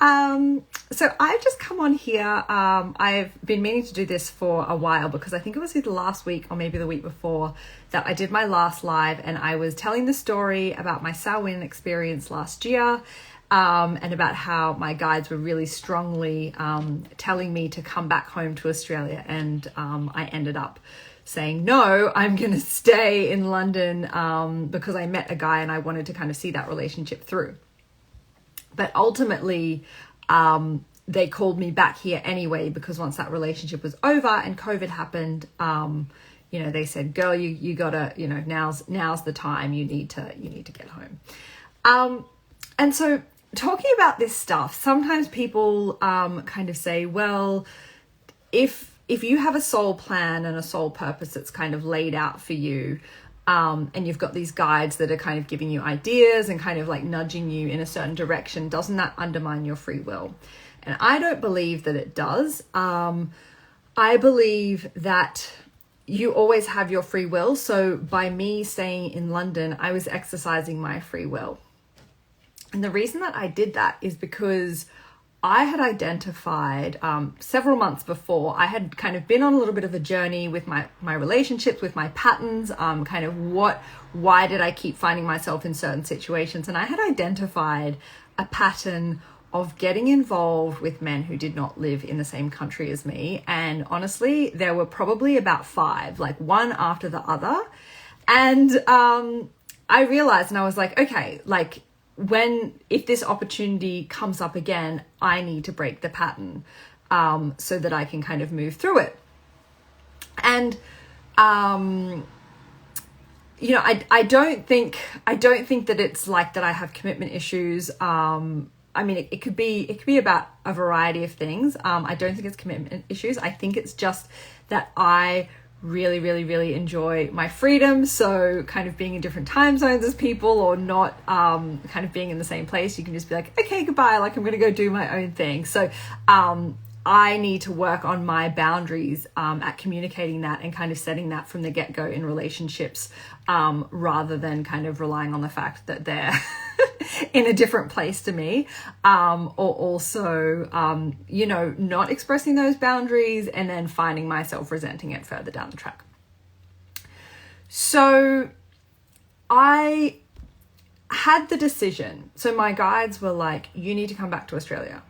So I've just come on here. I've been meaning to do this for a while because I think it was either last week or maybe the week before that I did my last live, and I was telling the story about my Samhain experience last year, and about how my guides were really strongly telling me to come back home to Australia, and I ended up saying, no, I'm going to stay in London because I met a guy and I wanted to kind of see that relationship through. But ultimately, they called me back here anyway, because once that relationship was over and COVID happened, they said, girl, you gotta, now's the time, you need to get home. And so talking about this stuff, sometimes people kind of say, well, if you have a soul plan and a soul purpose that's kind of laid out for you, and you've got these guides that are kind of giving you ideas and kind of like nudging you in a certain direction, doesn't that undermine your free will? And I don't believe that it does. I believe that you always have your free will. So by me staying in London, I was exercising my free will. And the reason that I did that is because I had identified several months before, I had kind of been on a little bit of a journey with my relationships, with my patterns, kind of why did I keep finding myself in certain situations? And I had identified a pattern of getting involved with men who did not live in the same country as me. And honestly, there were probably about 5, like one after the other. And I realized, and I was like, okay, like, if this opportunity comes up again, I need to break the pattern so that I can kind of move through it. And I don't think that it's like that I have commitment issues. I mean, it could be about a variety of things. I don't think it's commitment issues. I think it's just that I really, really, really enjoy my freedom. So kind of being in different time zones as people, or not kind of being in the same place, you can just be like, okay, goodbye, like I'm going to go do my own thing. So I need to work on my boundaries at communicating that and kind of setting that from the get-go in relationships, rather than kind of relying on the fact that they're in a different place to me, or also, not expressing those boundaries and then finding myself resenting it further down the track. So I had the decision. So my guides were like, you need to come back to Australia.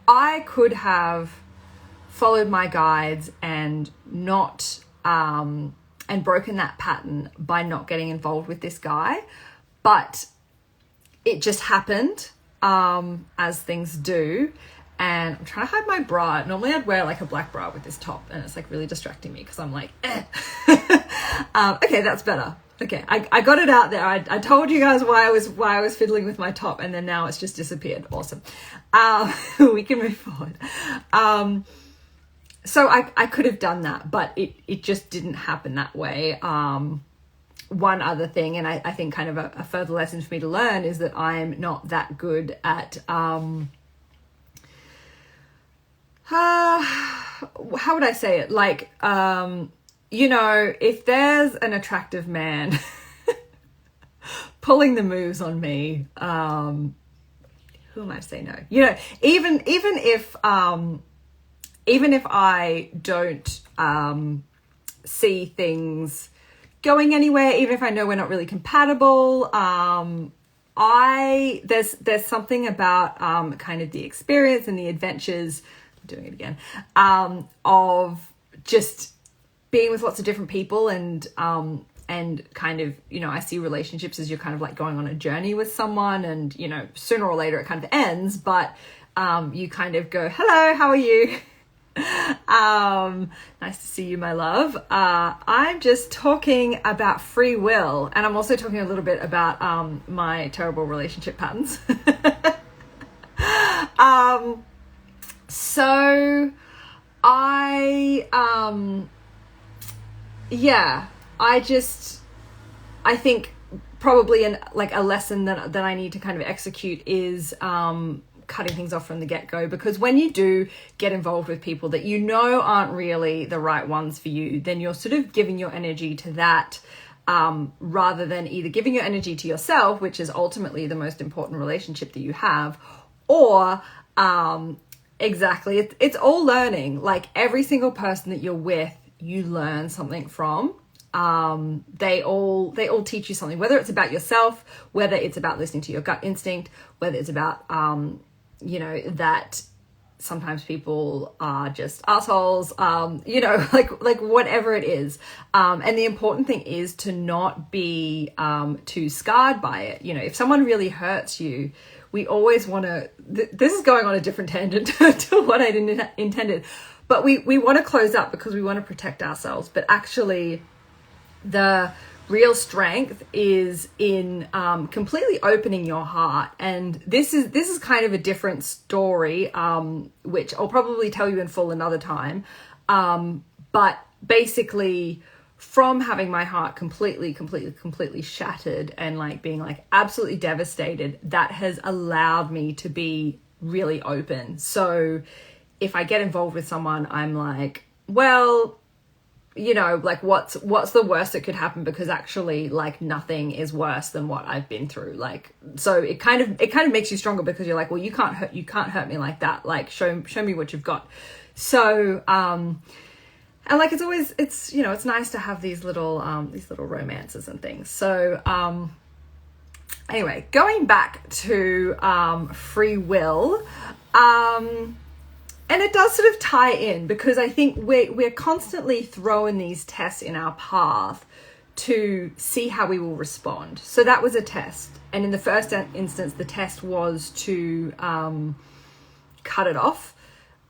I could have followed my guides and not, and broken that pattern by not getting involved with this guy, but it just happened, as things do. And I'm trying to hide my bra. Normally I'd wear like a black bra with this top, and it's like really distracting me because I'm like, okay, that's better. Okay, I got it out there. I told you guys why I was fiddling with my top, and then now it's just disappeared. Awesome. We can move forward. So I could have done that, but it just didn't happen that way. One other thing, and I think kind of a further lesson for me to learn, is that I'm not that good at how would I say it? Like, if there's an attractive man pulling the moves on me, who am I to say no? Even if I don't see things going anywhere, even if I know we're not really compatible, there's something about kind of the experience and the adventures, I'm doing it again, of just being with lots of different people, and kind of, I see relationships as you're kind of like going on a journey with someone, and sooner or later it kind of ends, but you kind of go, hello, how are you? Nice to see you, my love. I'm just talking about free will, and I'm also talking a little bit about my terrible relationship patterns. So I think probably a lesson that I need to kind of execute is cutting things off from the get-go, because when you do get involved with people that aren't really the right ones for you, then you're sort of giving your energy to that, rather than either giving your energy to yourself, which is ultimately the most important relationship that you have, or Exactly. It's all learning. Like every single person that you're with, you learn something from. They all teach you something, whether it's about yourself, whether it's about listening to your gut instinct, whether it's about, that sometimes people are just assholes, like whatever it is. And the important thing is to not be too scarred by it. If someone really hurts you, we always want to, this is going on a different tangent to what I didn't intended, but we want to close up because we want to protect ourselves. But actually the real strength is in completely opening your heart. And this is kind of a different story, which I'll probably tell you in full another time. But basically, from having my heart completely shattered and like being like absolutely devastated, that has allowed me to be really open. So if I get involved with someone, I'm like, well, like what's the worst that could happen? Because actually like nothing is worse than what I've been through. Like, so it kind of makes you stronger because you're like, well, you can't hurt me like that. Like show me what you've got. So, and like, it's nice to have these little romances and things. So, anyway, going back to, free will, and it does sort of tie in because I think we're constantly throwing these tests in our path to see how we will respond. So that was a test. And in the first instance, the test was to, cut it off.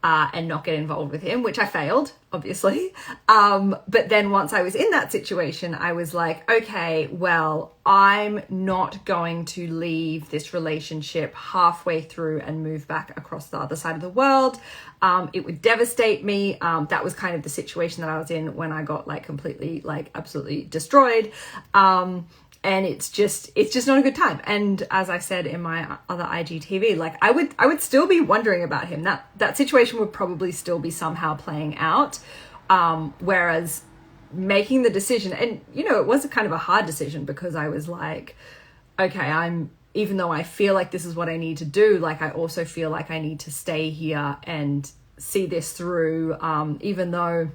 And not get involved with him, which I failed, obviously. But then once I was in that situation, I was like, okay, well, I'm not going to leave this relationship halfway through and move back across the other side of the world. It would devastate me. That was kind of the situation that I was in when I got like completely, like absolutely destroyed. And it's just not a good time. And as I said in my other IGTV, like I would still be wondering about him. That situation would probably still be somehow playing out. Whereas making the decision, and it was a kind of a hard decision because I was like, okay, even though I feel like this is what I need to do, like I also feel like I need to stay here and see this through, even though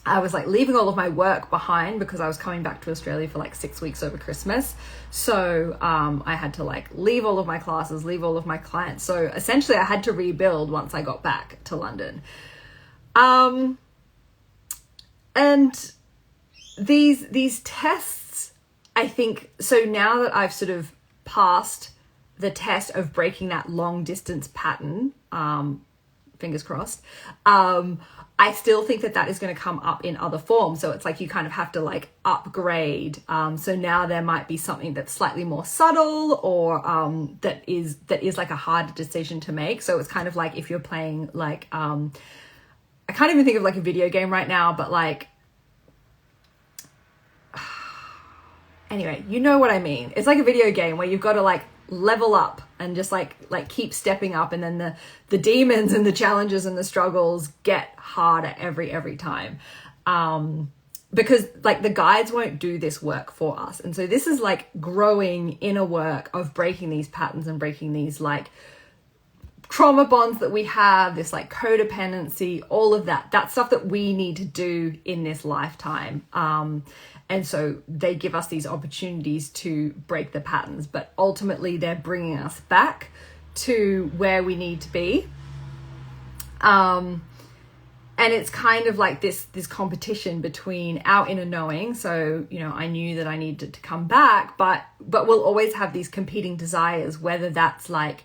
I was like leaving all of my work behind because I was coming back to Australia for like 6 weeks over Christmas. So I had to like leave all of my classes, leave all of my clients. So essentially I had to rebuild once I got back to London. And these tests, I think, so now that I've sort of passed the test of breaking that long distance pattern, fingers crossed, I still think that is going to come up in other forms. So it's like you kind of have to like upgrade. So now there might be something that's slightly more subtle or that is like a harder decision to make. So it's kind of like if you're playing like, I can't even think of like a video game right now, but like, anyway, you know what I mean. It's like a video game where you've got to like level up and just like keep stepping up, and then the demons and the challenges and the struggles get harder every time, because like the guides won't do this work for us. And so this is like growing inner work of breaking these patterns and breaking these like trauma bonds that we have, this like codependency, all of that's stuff that we need to do in this lifetime. And so they give us these opportunities to break the patterns, but ultimately they're bringing us back to where we need to be. And it's kind of like this competition between our inner knowing. So, I knew that I needed to come back, but we'll always have these competing desires, whether that's like,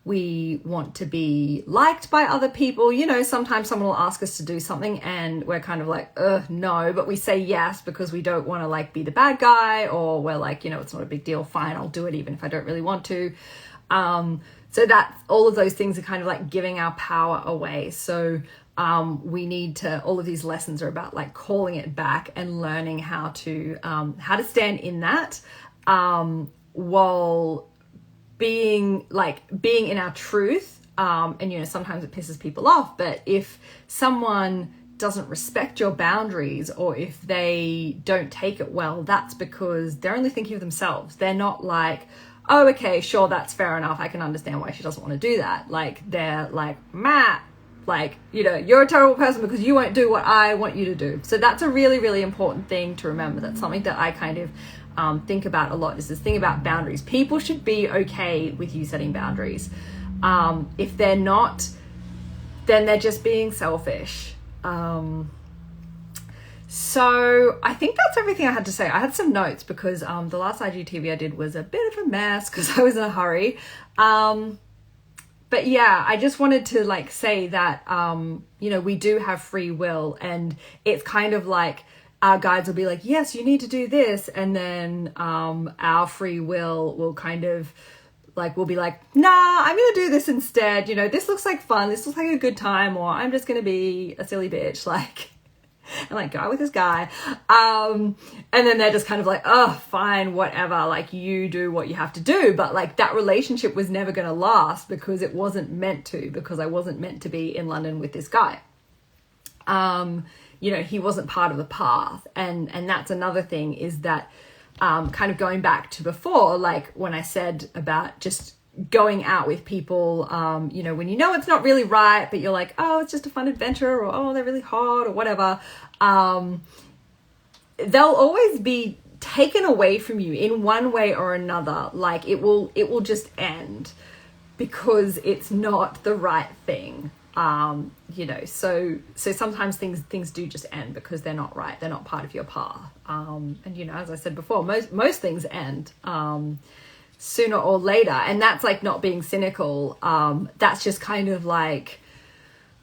we want to be liked by other people. Sometimes someone will ask us to do something and we're kind of like, no, but we say yes because we don't want to like be the bad guy, or we're like, it's not a big deal. Fine, I'll do it even if I don't really want to. So that all of those things are kind of like giving our power away. So we need to, all of these lessons are about like calling it back and learning how to stand in that, while being in our truth. And sometimes it pisses people off, but if someone doesn't respect your boundaries, or if they don't take it well, that's because they're only thinking of themselves. They're not like, oh, okay, sure, that's fair enough. I can understand why she doesn't want to do that. Like, they're like, Matt, like, you know, you're a terrible person because you won't do what I want you to do. So that's a really, really important thing to remember. That's something that I kind of think about a lot, is this thing about boundaries. People should be okay with you setting boundaries. If they're not, then they're just being selfish. So I think that's everything I had to say. I had some notes because the last IGTV I did was a bit of a mess because I was in a hurry. But yeah, I just wanted to like say that, you know, we do have free will, and it's kind of like our guides will be like, yes, you need to do this. And then our free will kind of like, we'll be like, nah, I'm going to do this instead. You know, this looks like fun. This looks like a good time. Or I'm just going to be a silly bitch. Like, and like go out with this guy. And then they're just kind of like, oh, fine, whatever. Like, you do what you have to do. But like, that relationship was never going to last because it wasn't meant to, because I wasn't meant to be in London with this guy. You know, he wasn't part of the path. And that's another thing, is that, kind of going back to before, like when I said about just going out with people, you know, when you know it's not really right, but you're like, oh, it's just a fun adventure, or oh, they're really hot, or whatever. They'll always be taken away from you in one way or another. Like it will just end because it's not the right thing. You know, so sometimes things do just end because they're not right. They're not part of your path. And you know, as I said before, most things end, sooner or later. And that's like not being cynical. That's just kind of like,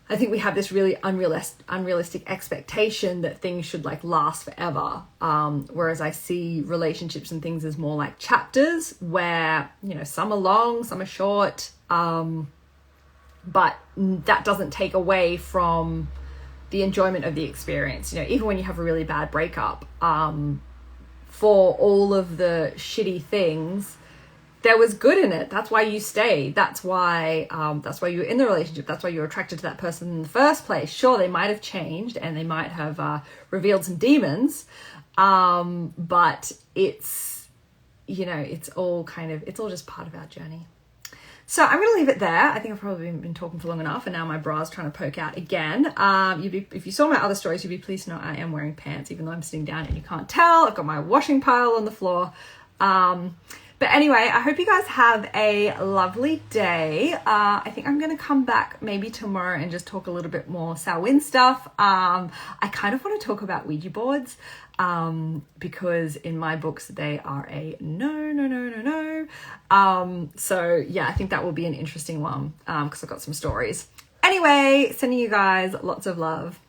I think we have this really unrealistic expectation that things should like last forever. Whereas I see relationships and things as more like chapters where, you know, some are long, some are short. But that doesn't take away from the enjoyment of the experience. You know, even when you have a really bad breakup, for all of the shitty things, there was good in it. That's why you stayed. That's why you're in the relationship. That's why you're attracted to that person in the first place. Sure, they might have changed and they might have revealed some demons, but it's, you know, it's all just part of our journey. So I'm going to leave it there. I think I've probably been talking for long enough, and now my bra's trying to poke out again. If you saw my other stories, you'd be pleased to know I am wearing pants, even though I'm sitting down and you can't tell. I've got my washing pile on the floor. But anyway, I hope you guys have a lovely day. I think I'm going to come back maybe tomorrow and just talk a little bit more Samhain stuff. I kind of want to talk about Ouija boards, because in my books, they are a no. So yeah, I think that will be an interesting one, because I've got some stories. Anyway, sending you guys lots of love.